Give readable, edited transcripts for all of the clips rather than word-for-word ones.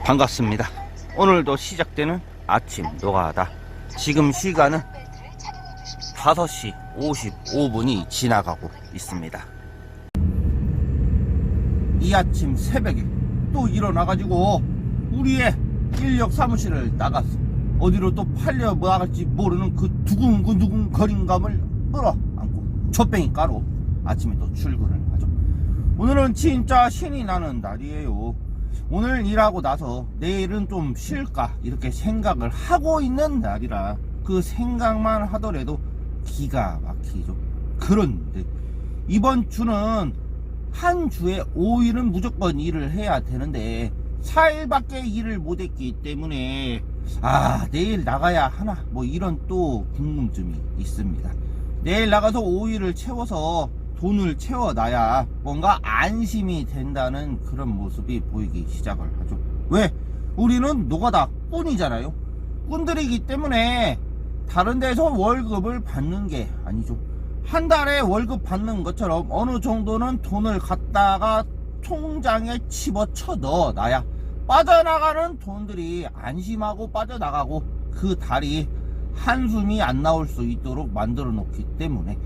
반갑습니다. 오늘도 시작되는 아침 노가다. 지금 시간은 5시 55분이 지나가고 있습니다. 이 아침 새벽에 또 일어나가지고 우리의 인력 사무실을 나가서 어디로 또 팔려 나갈지 모르는 그 두근두근 거린감을 끌어안고 촛뱅이 가로 아침에 또 출근을 하죠. 오늘은 진짜 신이 나는 날이에요. 오늘 일하고 나서 내일은 좀 쉴까 이렇게 생각을 하고 있는 날이라 그 생각만 하더라도 기가 막히죠. 그런데 이번 주는 한 주에 5일은 무조건 일을 해야 되는데 4일밖에 일을 못했기 때문에 내일 나가야 하나 뭐 이런 또 궁금증이 있습니다. 내일 나가서 5일을 채워서 돈을 채워놔야 뭔가 안심이 된다는 그런 모습이 보이기 시작을 하죠. 왜? 우리는 노가다 꾼이잖아요. 꾼들이기 때문에 다른 데서 월급을 받는 게 아니죠. 한 달에 월급 받는 것처럼 어느 정도는 돈을 갖다가 통장에 집어쳐 넣어놔야 빠져나가는 돈들이 안심하고 빠져나가고 그 달이 한숨이 안 나올 수 있도록 만들어 놓기 때문에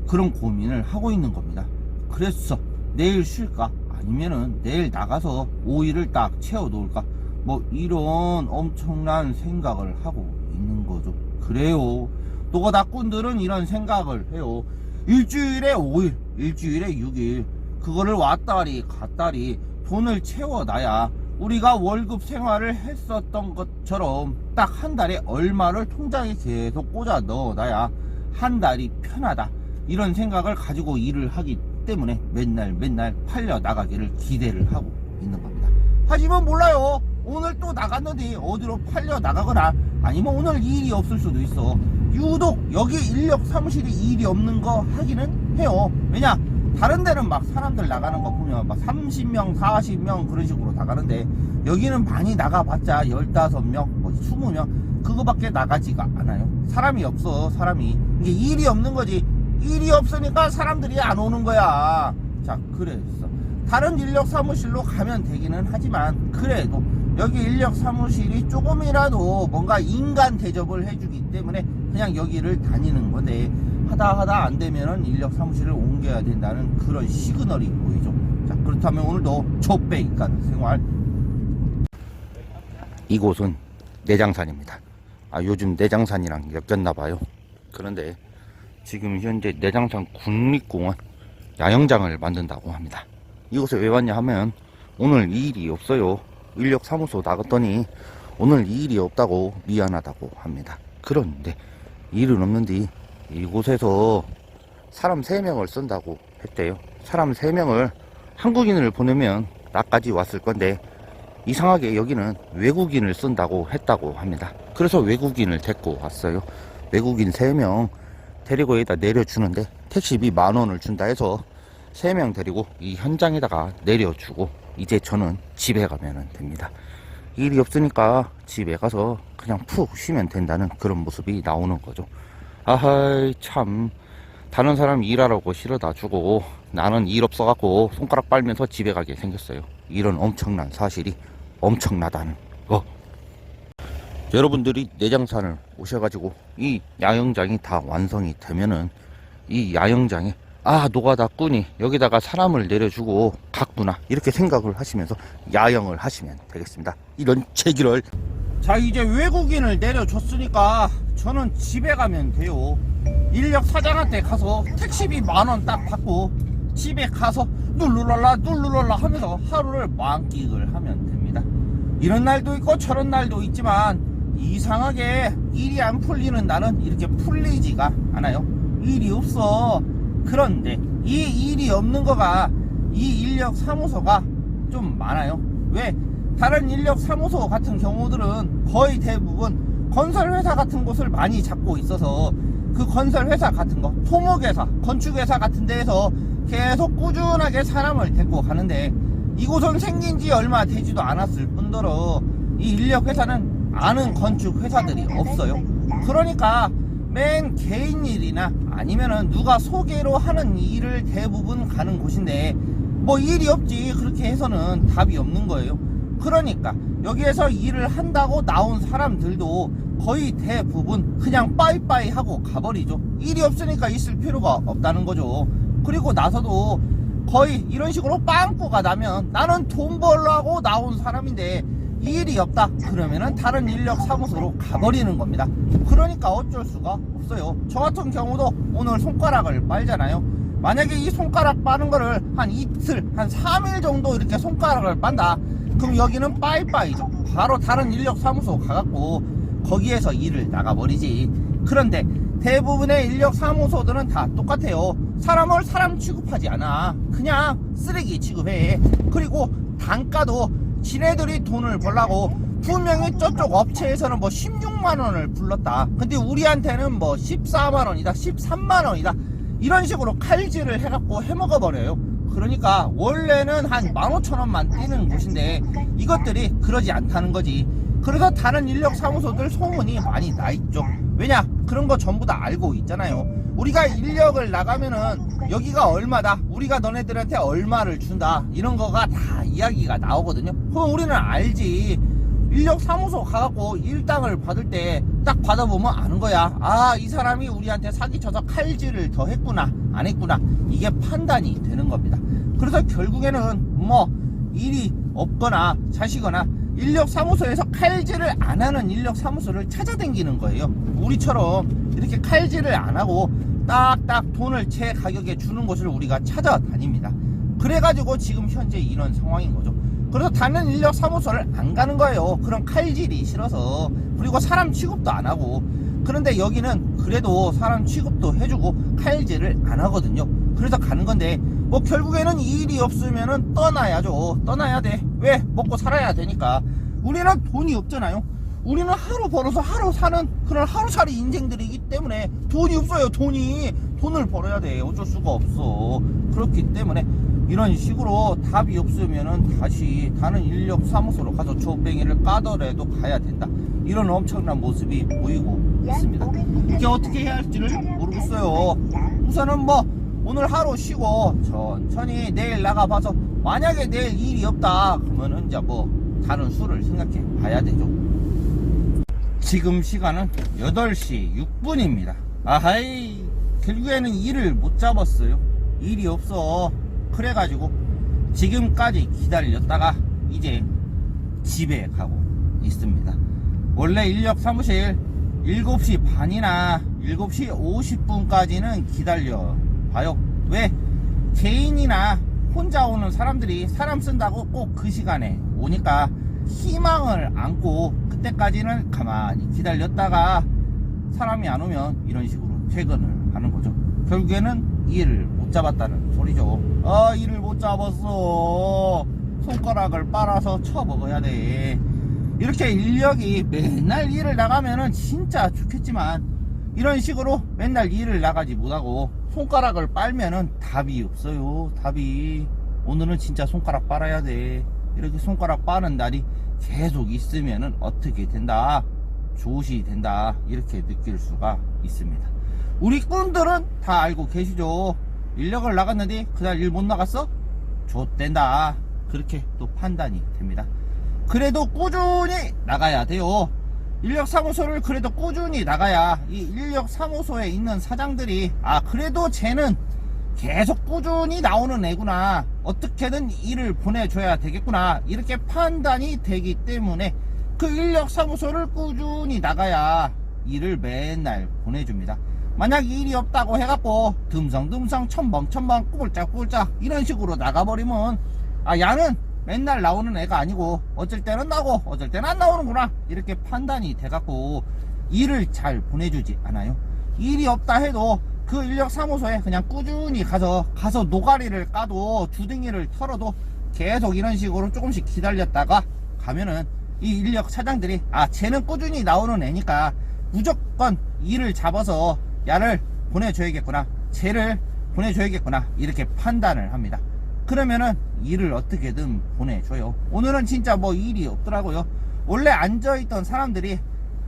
그런 고민을 하고 있는 겁니다. 그래서 내일 쉴까 아니면은 내일 나가서 5일을 딱 채워 놓을까 뭐 이런 엄청난 생각을 하고 있는 거죠. 그래요. 노가다꾼들은 이런 생각을 해요. 일주일에 5일, 일주일에 6일 그거를 왔다리 갔다리 돈을 채워놔야 우리가 월급 생활을 했었던 것처럼 딱 한 달에 얼마를 통장에 계속 꽂아 넣어놔야 한 달이 편하다 이런 생각을 가지고 일을 하기 때문에 맨날 팔려 나가기를 기대를 하고 있는 겁니다. 하지만 몰라요. 오늘 또 나갔는데 어디로 팔려 나가거나 아니면 오늘 일이 없을 수도 있어. 유독 여기 인력 사무실이 일이 없는 거 하기는 해요. 왜냐? 다른 데는 막 사람들 나가는 거 보면 막 30명, 40명 그런 식으로 나가는데 여기는 많이 나가봤자 15명, 뭐 20명 그거밖에 나가지가 않아요. 사람이 없어. 사람이 이게 일이 없는 거지. 일이 없으니까 사람들이 안 오는 거야. 자, 그래서 다른 인력 사무실로 가면 되기는 하지만 그래도 여기 인력 사무실이 조금이라도 뭔가 인간 대접을 해주기 때문에 그냥 여기를 다니는 건데 하다 안 되면은 인력 사무실을 옮겨야 된다는 그런 시그널이 보이죠. 자, 그렇다면 오늘도 촛뱅이 가는 생활. 이곳은 내장산입니다. 요즘 내장산이랑 엮였나봐요. 그런데 지금 현재 내장산 국립공원 야영장을 만든다고 합니다. 이곳에 왜 왔냐 하면 오늘 일이 없어요. 인력 사무소 나갔더니 오늘 일이 없다고 미안하다고 합니다. 그런데 일은 없는데 이곳에서 사람 3명을 쓴다고 했대요. 사람 3명을 한국인을 보내면 나까지 왔을 건데 이상하게 여기는 외국인을 쓴다고 했다고 합니다. 그래서 외국인을 데리고 왔어요. 외국인 3명 데리고 여기다 내려주는데 택시비 10,000원을 준다 해서 3명 데리고 이 현장에다가 내려주고 이제 저는 집에 가면 됩니다. 일이 없으니까 집에 가서 그냥 푹 쉬면 된다는 그런 모습이 나오는 거죠. 아하이 참 다른 사람 일하라고 실어다 주고 나는 일 없어갖고 손가락 빨면서 집에 가게 생겼어요. 이런 엄청난 사실이 엄청나다는 거. 여러분들이 내장산을 오셔가지고 이 야영장이 다 완성이 되면은 이 야영장에 노가다 꾼이 여기다가 사람을 내려주고 갔구나 이렇게 생각을 하시면서 야영을 하시면 되겠습니다. 이런 제기를. 자, 이제 외국인을 내려줬으니까 저는 집에 가면 돼요. 인력 사장한테 가서 택시비 10,000원 딱 받고 집에 가서 눌루랄라 하면서 하루를 만끽을 하면 됩니다. 이런 날도 있고 저런 날도 있지만 이상하게 일이 안 풀리는 날은 이렇게 풀리지가 않아요. 일이 없어. 그런데 이 일이 없는 거가 이 인력 사무소가 좀 많아요. 왜? 다른 인력 사무소 같은 경우들은 거의 대부분 건설회사 같은 곳을 많이 잡고 있어서 그 건설회사 같은 거, 토목회사, 건축회사 같은 데에서 계속 꾸준하게 사람을 데리고 가는데 이곳은 생긴 지 얼마 되지도 않았을 뿐더러 이 인력회사는 아는 건축회사들이 없어요. 그러니까 맨 개인 일이나 아니면은 누가 소개로 하는 일을 대부분 가는 곳인데 뭐 일이 없지 그렇게 해서는 답이 없는 거예요. 그러니까 여기에서 일을 한다고 나온 사람들도 거의 대부분 그냥 빠이빠이 하고 가버리죠. 일이 없으니까 있을 필요가 없다는 거죠. 그리고 나서도 거의 이런 식으로 빵꾸가 나면 나는 돈 벌려고 나온 사람인데 일이 없다 그러면은 다른 인력 사무소로 가버리는 겁니다. 그러니까 어쩔 수가 없어요. 저 같은 경우도 오늘 손가락을 빨잖아요. 만약에 이 손가락 빠는 거를 한 이틀 한 3일 정도 이렇게 손가락을 빤다 그럼 여기는 빠이빠이죠. 바로 다른 인력 사무소 가갖고 거기에서 일을 나가버리지. 그런데 대부분의 인력 사무소들은 다 똑같아요. 사람을 사람 취급하지 않아. 그냥 쓰레기 취급해. 그리고 단가도 지네들이 돈을 벌라고 분명히 저쪽 업체에서는 뭐 16만원을 불렀다. 근데 우리한테는 뭐 14만원이다 13만원이다 이런 식으로 칼질을 해갖고 해먹어버려요. 그러니까 원래는 한 15,000원만 뛰는 곳인데 이것들이 그러지 않다는 거지. 그래서 다른 인력 사무소들 소문이 많이 나있죠. 왜냐? 그런 거 전부 다 알고 있잖아요. 우리가 인력을 나가면은 여기가 얼마다, 우리가 너네들한테 얼마를 준다, 이런 거가 다 이야기가 나오거든요. 그럼 우리는 알지. 인력 사무소 가갖고 일당을 받을 때 딱 받아보면 아는 거야. 아, 이 사람이 우리한테 사기쳐서 칼질을 더 했구나 안 했구나, 이게 판단이 되는 겁니다. 그래서 결국에는 뭐 일이 없거나 자시거나 인력 사무소에서 칼질을 안 하는 인력 사무소를 찾아다니는 거예요. 우리처럼 이렇게 칼질을 안 하고 딱딱 돈을 제 가격에 주는 곳을 우리가 찾아다닙니다. 그래가지고 지금 현재 이런 상황인 거죠. 그래서 다른 인력 사무소를 안 가는 거예요. 그런 칼질이 싫어서. 그리고 사람 취급도 안 하고. 그런데 여기는 그래도 사람 취급도 해주고 칼질을 안 하거든요. 그래서 가는 건데 뭐 결국에는 일이 없으면은 떠나야죠. 떠나야 돼. 왜? 먹고 살아야 되니까. 우리는 돈이 없잖아요. 우리는 하루 벌어서 하루 사는 그런 하루살이 인생들이기 때문에 돈이 없어요. 돈을 벌어야 돼. 어쩔 수가 없어. 그렇기 때문에 이런 식으로 답이 없으면은 다시 다른 인력 사무소로 가서 조뱅이를 까더라도 가야 된다. 이런 엄청난 모습이 보이고 있습니다. 이게 어떻게 해야 할지를 모르겠어요. 우선은 뭐 오늘 하루 쉬고 천천히 내일 나가봐서 만약에 내일 일이 없다 그러면은 이제 뭐 다른 수를 생각해 봐야 되죠. 지금 시간은 8시 6분입니다 아하이, 결국에는 일을 못 잡았어요. 일이 없어. 그래가지고 지금까지 기다렸다가 이제 집에 가고 있습니다. 원래 인력 사무실 7시 반이나 7시 50분까지는 기다려 봐요. 왜? 개인이나 혼자 오는 사람들이 사람 쓴다고 꼭 그 시간에 오니까 희망을 안고 그때까지는 가만히 기다렸다가 사람이 안 오면 이런 식으로 퇴근을 하는 거죠. 결국에는 일을 못 잡았다는 소리죠. 아, 일을 못 잡았어. 손가락을 빨아서 쳐먹어야 돼. 이렇게 인력이 맨날 일을 나가면은 진짜 좋겠지만 이런 식으로 맨날 일을 나가지 못하고 손가락을 빨면은 답이 없어요. 답이. 오늘은 진짜 손가락 빨아야 돼. 이렇게 손가락 빠는 날이 계속 있으면은 어떻게 된다, 조시 된다, 이렇게 느낄 수가 있습니다. 우리 꾼들은 다 알고 계시죠. 인력을 나갔는데 그날 일 못 나갔어? 좆된다. 그렇게 또 판단이 됩니다. 그래도 꾸준히 나가야 돼요. 인력 사무소를 그래도 꾸준히 나가야 이 인력 사무소에 있는 사장들이 아, 그래도 쟤는 계속 꾸준히 나오는 애구나, 어떻게든 일을 보내줘야 되겠구나, 이렇게 판단이 되기 때문에 그 인력 사무소를 꾸준히 나가야 일을 맨날 보내줍니다. 만약 일이 없다고 해갖고 듬성듬성 첨벙첨벙 꾸불짝꾸불짝 이런 식으로 나가버리면 아, 야는 맨날 나오는 애가 아니고 어쩔 때는 나오고 어쩔 때는 안 나오는구나, 이렇게 판단이 돼갖고 일을 잘 보내주지 않아요. 일이 없다 해도 그 인력 사무소에 그냥 꾸준히 가서 노가리를 까도 주둥이를 털어도 계속 이런 식으로 조금씩 기다렸다가 가면은 이 인력 사장들이 아, 쟤는 꾸준히 나오는 애니까 무조건 일을 잡아서 야를 보내줘야겠구나, 쟤를 보내줘야겠구나, 이렇게 판단을 합니다. 그러면은 일을 어떻게든 보내줘요. 오늘은 진짜 뭐 일이 없더라고요. 원래 앉아있던 사람들이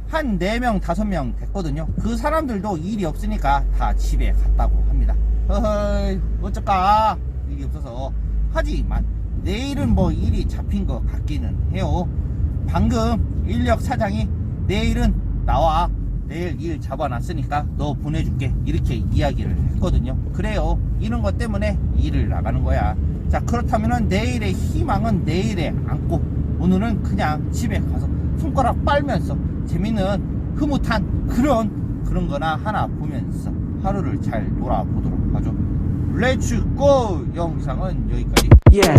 한 4명 5명 됐거든요. 그 사람들도 일이 없으니까 다 집에 갔다고 합니다. 허허이, 어쩔까, 일이 없어서. 하지만 내일은 뭐 일이 잡힌 것 같기는 해요. 방금 인력 사장이 내일은 나와, 내일 일 잡아놨으니까 너 보내줄게, 이렇게 이야기를 했거든요. 그래요, 이런 것 때문에 일을 나가는 거야. 자, 그렇다면은 내일의 희망은 내일에 안고 오늘은 그냥 집에 가서 손가락 빨면서 재밌는 흐뭇한 그런 거나 하나 보면서 하루를 잘 놀아보도록 하죠. 렛츠 고! 영상은 여기까지. Yeah.